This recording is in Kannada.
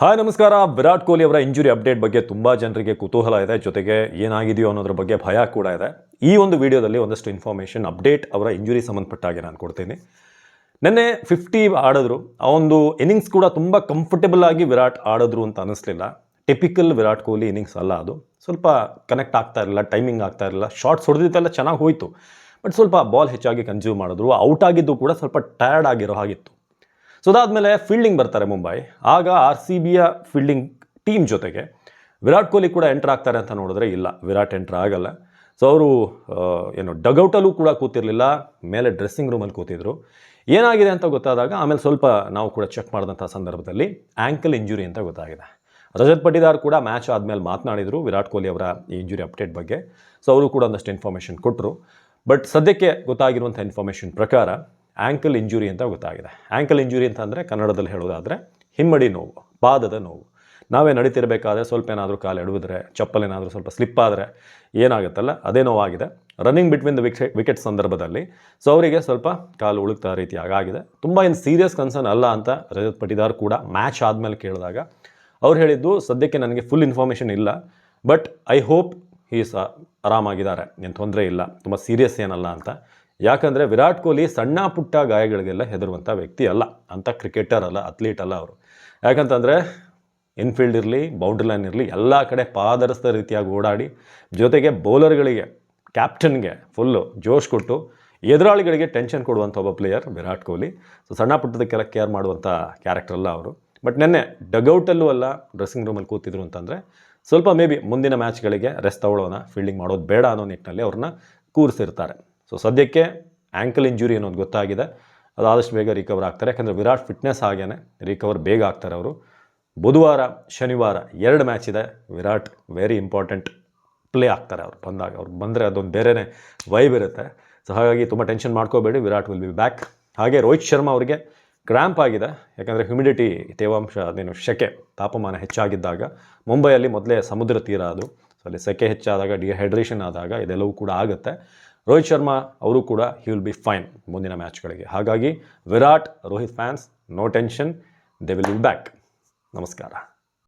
ಹಾಯ್ ನಮಸ್ಕಾರ. ವಿರಾಟ್ ಕೊಹ್ಲಿ ಅವರ ಇಂಜುರಿ ಅಪ್ಡೇಟ್ ಬಗ್ಗೆ ತುಂಬ ಜನರಿಗೆ ಕುತೂಹಲ ಇದೆ, ಜೊತೆಗೆ ಏನಾಗಿದೆಯೋ ಅನ್ನೋದ್ರ ಬಗ್ಗೆ ಭಯ ಕೂಡ ಇದೆ. ಈ ಒಂದು ವಿಡಿಯೋದಲ್ಲಿ ಒಂದಷ್ಟು ಇನ್ಫಾರ್ಮೇಷನ್ ಅಪ್ಡೇಟ್ ಅವರ ಇಂಜುರಿ ಸಂಬಂಧಪಟ್ಟಾಗೆ ನಾನು ಕೊಡ್ತೀನಿ. ನಿನ್ನೆ 50 ಆಡಿದ್ರು, ಆ ಒಂದು ಇನ್ನಿಂಗ್ಸ್ ಕೂಡ ತುಂಬ ಕಂಫರ್ಟಬಲ್ ಆಗಿ ವಿರಾಟ್ ಆಡಿದ್ರು ಅಂತ ಅನ್ನಿಸ್ಲಿಲ್ಲ. ಟಿಪಿಕಲ್ ವಿರಾಟ್ ಕೊಹ್ಲಿ ಇನ್ನಿಂಗ್ಸ್ ಅಲ್ಲ ಅದು. ಸ್ವಲ್ಪ ಕನೆಕ್ಟ್ ಆಗ್ತಾ ಇರಲಿಲ್ಲ, ಟೈಮಿಂಗ್ ಆಗ್ತಾ ಇರಲಿಲ್ಲ. ಶಾರ್ಟ್ಸ್ ಹೊಡೆದಿದ್ದೆಲ್ಲ ಚೆನ್ನಾಗಿ ಹೋಯಿತು, ಬಟ್ ಸ್ವಲ್ಪ ಬಾಲ್ ಹೆಚ್ಚಾಗಿ ಕನ್ಸ್ಯೂಮ್ ಮಾಡಿದ್ರು. ಔಟ್ ಆಗಿದ್ದು ಕೂಡ ಸ್ವಲ್ಪ ಟಯರ್ಡ್ ಆಗಿರೋ ಹಾಗಿತ್ತು. ಸೊ ಅದಾದಮೇಲೆ ಫೀಲ್ಡಿಂಗ್ ಬರ್ತಾರೆ ಮುಂಬೈ. ಆಗ RCBಯ ಫೀಲ್ಡಿಂಗ್ ಟೀಮ್ ಜೊತೆಗೆ ವಿರಾಟ್ ಕೊಹ್ಲಿ ಕೂಡ ಎಂಟ್ರ್ ಆಗ್ತಾರೆ ಅಂತ ನೋಡಿದ್ರೆ ಇಲ್ಲ, ವಿರಾಟ್ ಎಂಟ್ರ್ ಆಗಲ್ಲ. ಸೊ ಅವರು ಡಗೌಟಲ್ಲೂ ಕೂಡ ಕೂತಿರಲಿಲ್ಲ, ಮೇಲೆ ಡ್ರೆಸ್ಸಿಂಗ್ ರೂಮಲ್ಲಿ ಕೂತಿದ್ರು. ಏನಾಗಿದೆ ಅಂತ ಗೊತ್ತಾದಾಗ ಆಮೇಲೆ ಸ್ವಲ್ಪ ನಾವು ಕೂಡ ಚೆಕ್ ಮಾಡಿದಂಥ ಸಂದರ್ಭದಲ್ಲಿ ಆ್ಯಂಕಲ್ ಇಂಜುರಿ ಅಂತ ಗೊತ್ತಾಗಿದೆ. ರಜತ್ ಪಟಿದಾರ್ ಕೂಡ ಮ್ಯಾಚ್ ಆದಮೇಲೆ ಮಾತನಾಡಿದರು ವಿರಾಟ್ ಕೊಹ್ಲಿ ಅವರ ಈ ಇಂಜುರಿ ಅಪ್ಡೇಟ್ ಬಗ್ಗೆ. ಸೊ ಅವರು ಕೂಡ ಒಂದಷ್ಟು ಇನ್ಫಾರ್ಮೇಷನ್ ಕೊಟ್ಟರು. ಬಟ್ ಸದ್ಯಕ್ಕೆ ಗೊತ್ತಾಗಿರುವಂಥ ಇನ್ಫಾರ್ಮೇಷನ್ ಪ್ರಕಾರ ಆ್ಯಂಕಲ್ ಇಂಜುರಿ ಅಂತ ಗೊತ್ತಾಗಿದೆ. ಆ್ಯಂಕಲ್ ಇಂಜುರಿ ಅಂತಂದರೆ ಕನ್ನಡದಲ್ಲಿ ಹೇಳೋದಾದರೆ ಹಿಮ್ಮಡಿ ನೋವು, ಪಾದದ ನೋವು. ನಾವೇ ನಡೀತಿರಬೇಕಾದ್ರೆ ಸ್ವಲ್ಪ ಏನಾದರೂ ಕಾಲು ಎಡವಿದ್ರೆ, ಚಪ್ಪಲ್ ಏನಾದರೂ ಸ್ವಲ್ಪ ಸ್ಲಿಪ್ ಆದರೆ ಏನಾಗುತ್ತಲ್ಲ, ಅದೇ ನೋವಾಗಿದೆ. ರನ್ನಿಂಗ್ ಬಿಟ್ವೀನ್ ದ ವಿಕೆಟ್ ಸಂದರ್ಭದಲ್ಲಿ ಸೊ ಅವರಿಗೆ ಸ್ವಲ್ಪ ಕಾಲು ಉಳುಕ್ತಾ ರೀತಿ ಆಗಿದೆ. ತುಂಬ ಏನು ಸೀರಿಯಸ್ ಕನ್ಸರ್ನ್ ಅಲ್ಲ ಅಂತ ರಜತ್ ಪಟಿದಾರ್ ಕೂಡ ಮ್ಯಾಚ್ ಆದಮೇಲೆ ಕೇಳಿದಾಗ ಅವ್ರು ಹೇಳಿದ್ದು, ಸದ್ಯಕ್ಕೆ ನನಗೆ ಫುಲ್ ಇನ್ಫಾರ್ಮೇಷನ್ ಇಲ್ಲ, ಬಟ್ ಐ ಹೋಪ್ ಆರಾಮಾಗಿದ್ದಾರೆ, ಏನು ತೊಂದರೆ ಇಲ್ಲ, ತುಂಬ ಸೀರಿಯಸ್ ಏನಲ್ಲ ಅಂತ. ಯಾಕಂದರೆ ವಿರಾಟ್ ಕೊಹ್ಲಿ ಸಣ್ಣ ಪುಟ್ಟ ಗಾಯಗಳಿಗೆಲ್ಲ ಹೆದರುವಂಥ ವ್ಯಕ್ತಿ ಅಲ್ಲ, ಅಂಥ ಕ್ರಿಕೆಟರ್ ಅಲ್ಲ, ಅಥ್ಲೀಟ್ ಅಲ್ಲ ಅವರು. ಯಾಕಂತಂದರೆ ಇನ್ಫೀಲ್ಡ್ ಇರಲಿ, ಬೌಂಡ್ರಿ ಲೈನ್ ಇರಲಿ, ಎಲ್ಲ ಕಡೆ ಪಾದರಸ್ಥ ರೀತಿಯಾಗಿ ಓಡಾಡಿ, ಜೊತೆಗೆ ಬೌಲರ್ಗಳಿಗೆ, ಕ್ಯಾಪ್ಟನ್ಗೆ ಫುಲ್ಲು ಜೋಶ್ ಕೊಟ್ಟು ಎದುರಾಳಿಗಳಿಗೆ ಟೆನ್ಷನ್ ಕೊಡುವಂಥ ಒಬ್ಬ ಪ್ಲೇಯರ್ ವಿರಾಟ್ ಕೊಹ್ಲಿ. ಸೊ ಸಣ್ಣ ಪುಟ್ಟದಕ್ಕೆಲ್ಲ ಕೇರ್ ಮಾಡುವಂಥ ಕ್ಯಾರೆಕ್ಟರ್ ಅಲ್ಲ ಅವರು. ಬಟ್ ನೆನ್ನೆ ಡಗೌಟಲ್ಲೂ ಅಲ್ಲ, ಡ್ರೆಸ್ಸಿಂಗ್ ರೂಮಲ್ಲಿ ಕೂತಿದ್ರು ಅಂತಂದರೆ ಸ್ವಲ್ಪ ಮೇ ಬಿ ಮುಂದಿನ ಮ್ಯಾಚ್ಗಳಿಗೆ ರೆಸ್ಟ್ ತಗೊಳ್ಳೋಣ, ಫೀಲ್ಡಿಂಗ್ ಮಾಡೋದು ಬೇಡ ಅನ್ನೋ ನಿಟ್ಟಿನಲ್ಲಿ ಅವ್ರನ್ನ ಕೂರಿಸಿರ್ತಾರೆ. ಸೊ ಸದ್ಯಕ್ಕೆ ಆ್ಯಂಕಲ್ ಇಂಜುರಿ ಅನ್ನೋದು ಗೊತ್ತಾಗಿದೆ. ಅದಾದಷ್ಟು ಬೇಗ ರಿಕವರ್ ಆಗ್ತಾರೆ. ಯಾಕಂದರೆ ವಿರಾಟ್ ಫಿಟ್ನೆಸ್ ಹಾಗೇನೆ ರಿಕವರ್ ಬೇಗ ಆಗ್ತಾರೆ ಅವರು. ಬುಧವಾರ ಶನಿವಾರ 2 ಮ್ಯಾಚ್ ಇದೆ. ವಿರಾಟ್ ವೆರಿ ಇಂಪಾರ್ಟೆಂಟ್ ಪ್ಲೇ ಆಗ್ತಾರೆ ಅವ್ರು ಬಂದಾಗ. ಅವ್ರು ಬಂದರೆ ಅದೊಂದು ಬೇರೆಯೇ ವೈಬ್ ಇರುತ್ತೆ. ಸೊ ಹಾಗಾಗಿ ತುಂಬ ಟೆನ್ಷನ್ ಮಾಡ್ಕೋಬೇಡಿ, ವಿರಾಟ್ ವಿಲ್ ಬಿ ಬ್ಯಾಕ್. ಹಾಗೆ ರೋಹಿತ್ ಶರ್ಮಾ ಅವರಿಗೆ ಕ್ರ್ಯಾಂಪ್ ಆಗಿದೆ. ಯಾಕಂದರೆ ಹ್ಯುಮಿಡಿಟಿ, ತೇವಾಂಶ, ಅದೇನು ಸೆಕೆ, ತಾಪಮಾನ ಹೆಚ್ಚಾಗಿದ್ದಾಗ, ಮುಂಬೈಯಲ್ಲಿ ಮೊದಲೇ ಸಮುದ್ರ ತೀರ ಅದು. ಸೊ ಅಲ್ಲಿ ಸೆಕೆ ಹೆಚ್ಚಾದಾಗ, ಡಿಹೈಡ್ರೇಷನ್ ಆದಾಗ ಇದೆಲ್ಲವೂ ಕೂಡ ಆಗುತ್ತೆ. ರೋಹಿತ್ ಶರ್ಮಾ ಅವರು ಕೂಡ ಹಿ ವಿಲ್ ಬಿ ಫೈನ್ ಮುಂದಿನ ಮ್ಯಾಚ್ಗಳಿಗೆ. ಹಾಗಾಗಿ Virat, Rohit fans, no tension, they will be back. ನಮಸ್ಕಾರ.